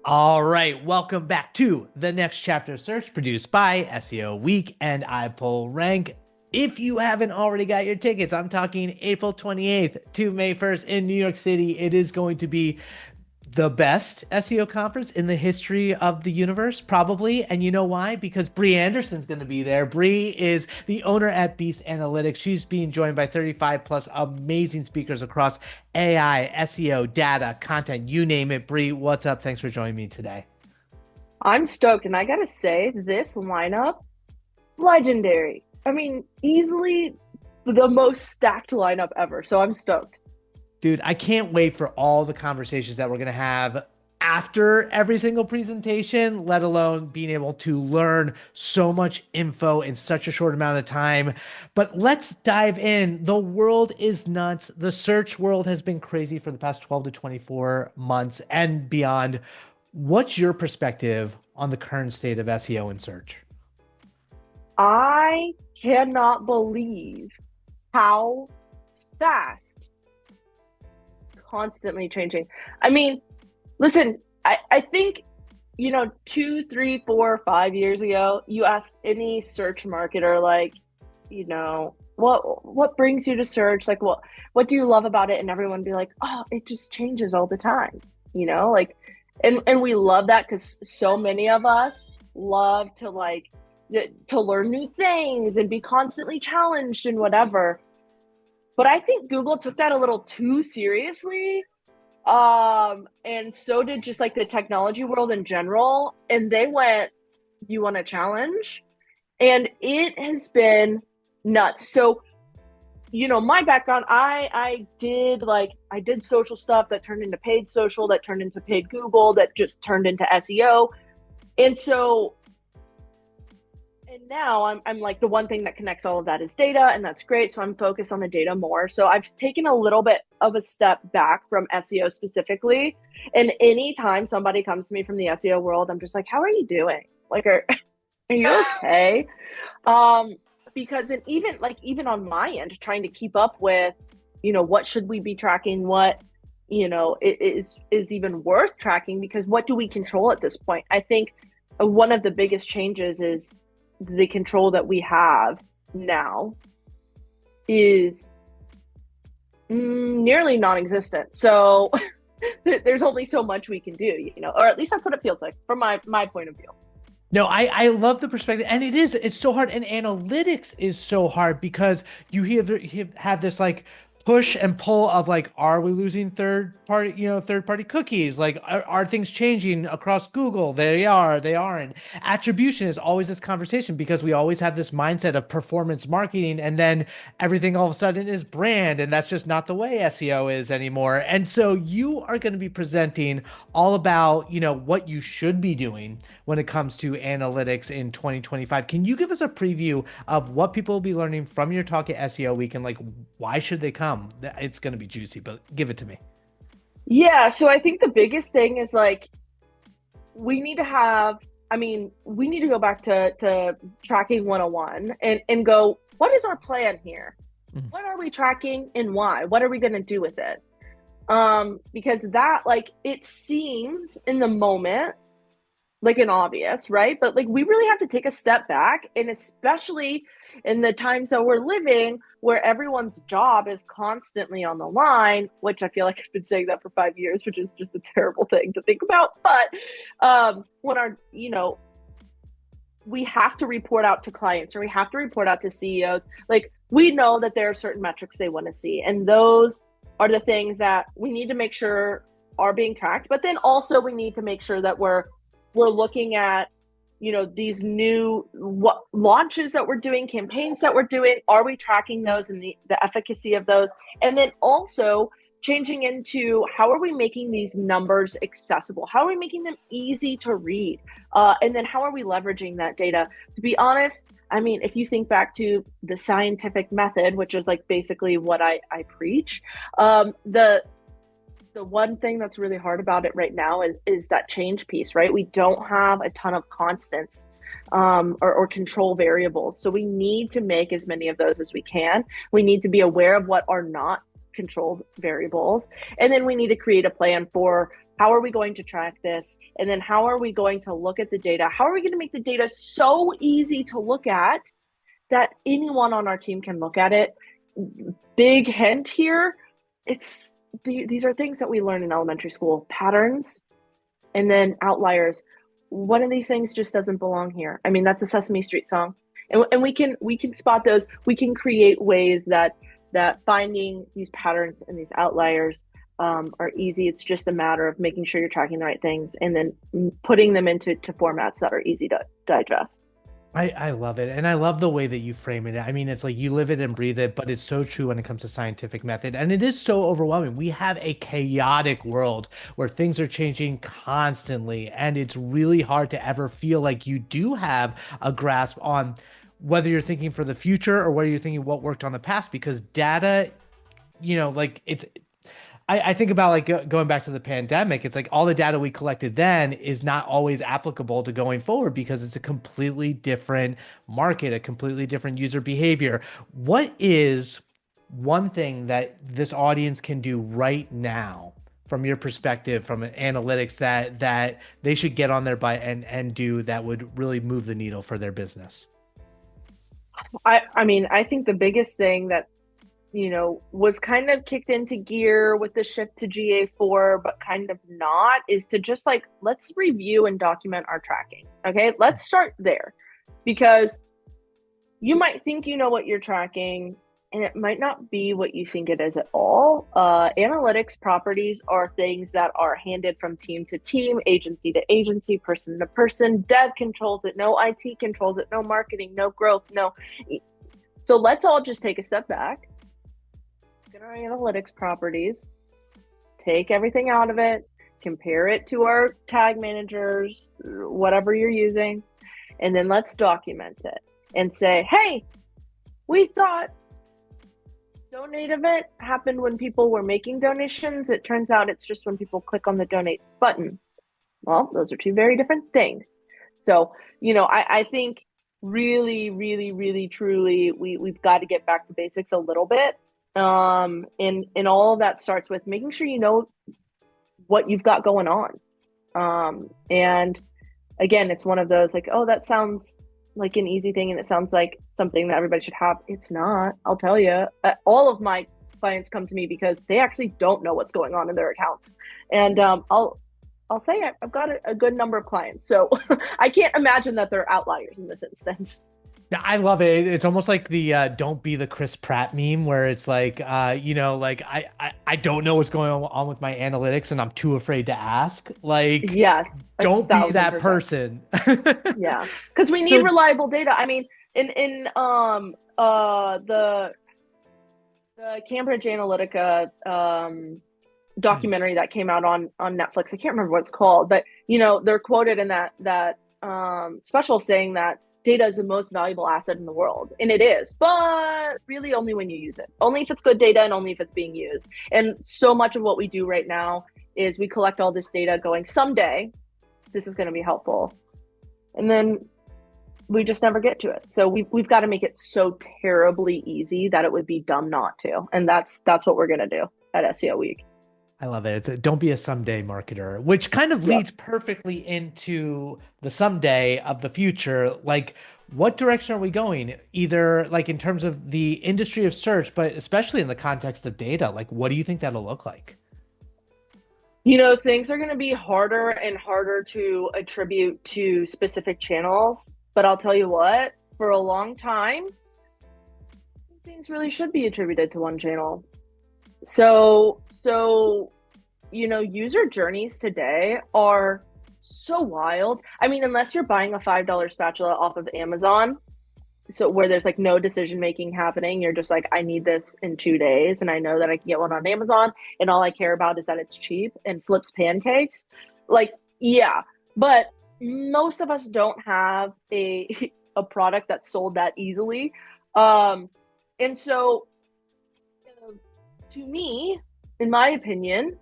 All right, welcome back to the next chapter of search produced by SEO Week and iPullRank. If you haven't already got your tickets, I'm talking April 28th to May 1st in New York City. It is going to be the best SEO conference in the history of the universe, probably. And you know why? Because Brie Anderson's going to be there. Brie is the owner at Beast Analytics. She's being joined by 35 plus amazing speakers across AI, SEO, data, content, you name it. Brie, what's up? Thanks for joining me today. I'm stoked, and I gotta say, this lineup, legendary. I mean, easily the most stacked lineup ever. So I'm stoked. Dude, I can't wait for all the conversations that we're going to have after every single presentation, let alone being able to learn so much info in such a short amount of time. But let's dive in. The world is nuts. The search world has been crazy for the past 12 to 24 months and beyond. What's your perspective on the current state of SEO and search? I cannot believe how fast, constantly changing. I mean, listen, I think, 2, 3, 4, 5 years ago, you asked any search marketer, like, what brings you to search? Like, what do you love about it? And everyone would be like, oh, it just changes all the time, like, and we love that because so many of us love to to learn new things and be constantly challenged and whatever. But I think Google took that a little too seriously. And so did just like the technology world in general. And they went, you want a challenge? And it has been nuts. So, my background, I did social stuff that turned into paid social, that turned into paid Google, that just turned into SEO. And so and now I'm like, the one thing that connects all of that is data, and that's great. So I'm focused on the data more. So I've taken a little bit of a step back from SEO specifically. And anytime somebody comes to me from the SEO world, I'm just like, how are you doing? Like, are you okay? Because even on my end, trying to keep up with, what should we be tracking? What, is even worth tracking, because what do we control at this point? I think one of the biggest changes is the control that we have now is nearly non-existent. So there's only so much we can do, or at least that's what it feels like from my point of view. No, I love the perspective, and it's so hard, and analytics is so hard because you have this like push and pull of like, are we losing third party cookies? Like, are things changing across Google? They aren't. Attribution is always this conversation because we always have this mindset of performance marketing, and then everything all of a sudden is brand, and that's just not the way SEO is anymore. And so you are going to be presenting all about, what you should be doing when it comes to analytics in 2025. Can you give us a preview of what people will be learning from your talk at SEO Week, and like, why should they come? It's going to be juicy, but give it to me. Yeah, so I think the biggest thing is like, we need to have, we need to go back to tracking 101 and go, what is our plan here? Mhm. What are we tracking and why? What are we going to do with it? Because that, like, it seems in the moment like an obvious, right? But like, we really have to take a step back, and especially in the times that we're living where everyone's job is constantly on the line, which I feel like I've been saying that for 5 years, which is just a terrible thing to think about. But when we have to report out to clients, or we have to report out to CEOs, like, we know that there are certain metrics they want to see, and those are the things that we need to make sure are being tracked. But then also we need to make sure that we're looking at, these new launches that we're doing, campaigns that we're doing. Are we tracking those and the efficacy of those? And then also changing into, how are we making these numbers accessible? How are we making them easy to read? And then how are we leveraging that data? To be honest, if you think back to the scientific method, which is like basically what I preach, the one thing that's really hard about it right now is that change piece, right? We don't have a ton of constants or control variables. So we need to make as many of those as we can. We need to be aware of what are not controlled variables. And then we need to create a plan for how are we going to track this? And then how are we going to look at the data? How are we going to make the data so easy to look at that anyone on our team can look at it? Big hint here, these are things that we learn in elementary school: patterns and then outliers. One of these things just doesn't belong here. I mean, that's a Sesame Street song. And we can spot those. We can create ways that finding these patterns and these outliers are easy. It's just a matter of making sure you're tracking the right things and then putting them into formats that are easy to digest. I love it. And I love the way that you frame it. I mean, it's like you live it and breathe it, but it's so true when it comes to scientific method. And it is so overwhelming. We have a chaotic world where things are changing constantly. And it's really hard to ever feel like you do have a grasp on whether you're thinking for the future or whether you're thinking what worked on the past, because data, like I think about like going back to the pandemic. It's like all the data we collected then is not always applicable to going forward because it's a completely different market, a completely different user behavior. What is one thing that this audience can do right now from your perspective, from analytics, that they should get on their butt and do that would really move the needle for their business? I mean, I think the biggest thing that was kind of kicked into gear with the shift to GA4, but kind of not, is to just like, let's review and document our tracking. Okay, let's start there, because you might think you know what you're tracking, and it might not be what you think it is at all. Analytics properties are things that are handed from team to team, agency to agency, person to person. Dev controls it, no IT controls it, no marketing, no growth, no. So let's all just take a step back at our analytics properties, take everything out of it, compare it to our tag managers, whatever you're using, and then let's document it and say, hey, we thought donate event happened when people were making donations. It turns out it's just when people click on the donate button. Well, those are two very different things. So, I think really, really, really, truly, we've got to get back to basics a little bit. And all of that starts with making sure you know what you've got going on. And again, it's one of those like, oh, that sounds like an easy thing and it sounds like something that everybody should have. It's not. I'll tell you, all of my clients come to me because they actually don't know what's going on in their accounts. And I'll say I've got a good number of clients, so I can't imagine that they're outliers in this instance. Yeah, I love it. It's almost like the "Don't be the Chris Pratt" meme, where it's like, like I don't know what's going on with my analytics, and I'm too afraid to ask. Like, yes, don't be that person. Yeah, because we need reliable data. I mean, in the Cambridge Analytica documentary that came out on Netflix, I can't remember what it's called, but they're quoted in that special saying that data is the most valuable asset in the world. And it is, but really only when you use it. Only if it's good data and only if it's being used. And so much of what we do right now is we collect all this data going, someday this is going to be helpful. And then we just never get to it. So we've got to make it so terribly easy that it would be dumb not to. And that's what we're going to do at SEO Week. I love it. Don't be a someday marketer, which kind of leads perfectly into the someday of the future. Like, what direction are we going? Either like in terms of the industry of search, but especially in the context of data, like what do you think that'll look like? Things are going to be harder and harder to attribute to specific channels. But I'll tell you what, for a long time, things really should be attributed to one channel. So user journeys today are so wild. I mean, unless you're buying a $5 spatula off of Amazon, so where there's like no decision making happening, you're just like, I need this in 2 days, and I know that I can get one on Amazon, and all I care about is that it's cheap and flips pancakes. Like, yeah, but most of us don't have a product that's sold that easily, and so to me, in my opinion,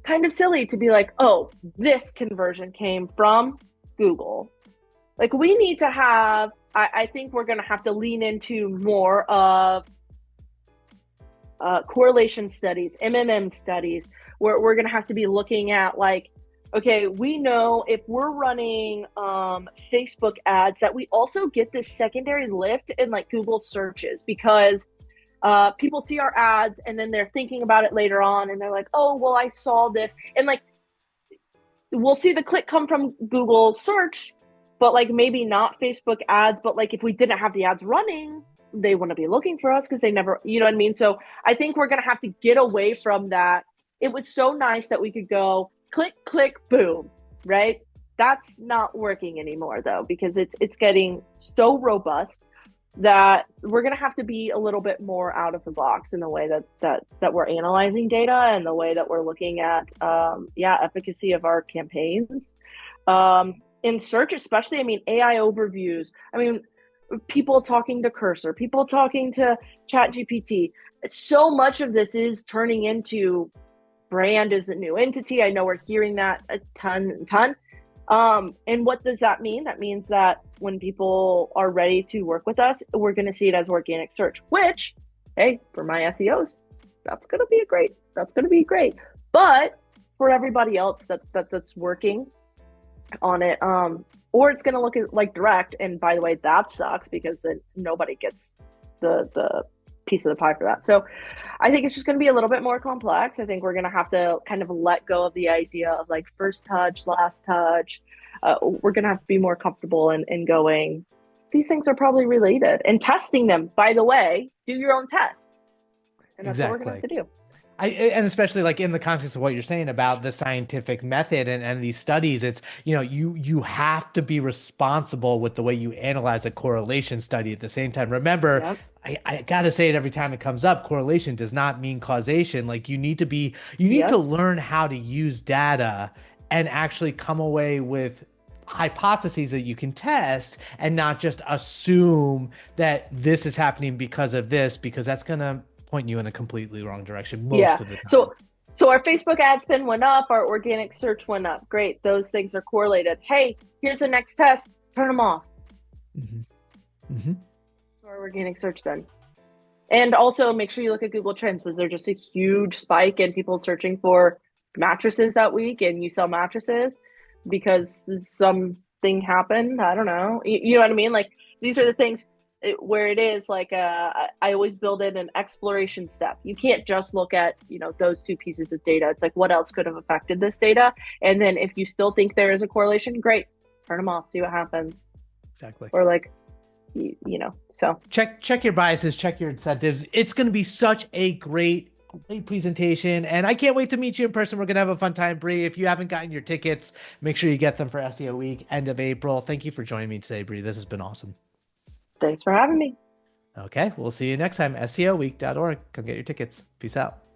kind of silly to be like, oh, this conversion came from Google. Like, we need to have, I think we're going to have to lean into more of correlation studies, MMM studies, where we're going to have to be looking at like, okay, we know if we're running Facebook ads that we also get this secondary lift in like Google searches because people see our ads and then they're thinking about it later on and they're like, oh, well, I saw this. And like, we'll see the click come from Google search, but like maybe not Facebook ads. But like if we didn't have the ads running, they wouldn't be looking for us because they never, you know what I mean? So I think we're going to have to get away from that. It was so nice that we could go click, click, boom, right? That's not working anymore though, because it's getting so robust that we're going to have to be a little bit more out of the box in the way that we're analyzing data and the way that we're looking at efficacy of our campaigns in search, especially. I mean, AI overviews, I mean, people talking to Cursor, people talking to Chat GPT. So much of this is turning into brand as a new entity. I know we're hearing that a ton. And what does that mean? That means that when people are ready to work with us, we're going to see it as organic search, which, hey, for my SEOs, that's going to be great. But for everybody else that's working on it, or it's going to look like direct. And by the way, that sucks because then nobody gets the piece of the pie for that. So I think it's just going to be a little bit more complex. I think we're going to have to kind of let go of the idea of like first touch, last touch. We're going to have to be more comfortable in going, these things are probably related, and testing them. By the way, do your own tests. And that's what we're going to have to do. And especially like in the context of what you're saying about the scientific method and these studies, it's, you have to be responsible with the way you analyze a correlation study at the same time. Remember, Yep. I gotta say it every time it comes up, correlation does not mean causation. Like you need to learn how to use data and actually come away with hypotheses that you can test and not just assume that this is happening because of this, because that's gonna point you in a completely wrong direction most of the time. So our Facebook ad spend went up, our organic search went up. Great. Those things are correlated. Hey, here's the next test. Turn them off. So our organic search then. And also make sure you look at Google Trends. Was there just a huge spike in people searching for mattresses that week and you sell mattresses because something happened? I don't know. You know what I mean? Like these are the things where it is like I always build in an exploration step. You can't just look at those two pieces of data. It's like, what else could have affected this data? And then if you still think there is a correlation, great, turn them off, see what happens. Exactly. Or like so check your biases, check your incentives. It's going to be such a great presentation, and I can't wait to meet you in person. We're gonna have a fun time. Brie, if you haven't gotten your tickets, make sure you get them for SEO week, end of April. Thank you for joining me today, Brie. This has been awesome. Thanks for having me. Okay, we'll see you next time. SEOweek.org. Come get your tickets. Peace out.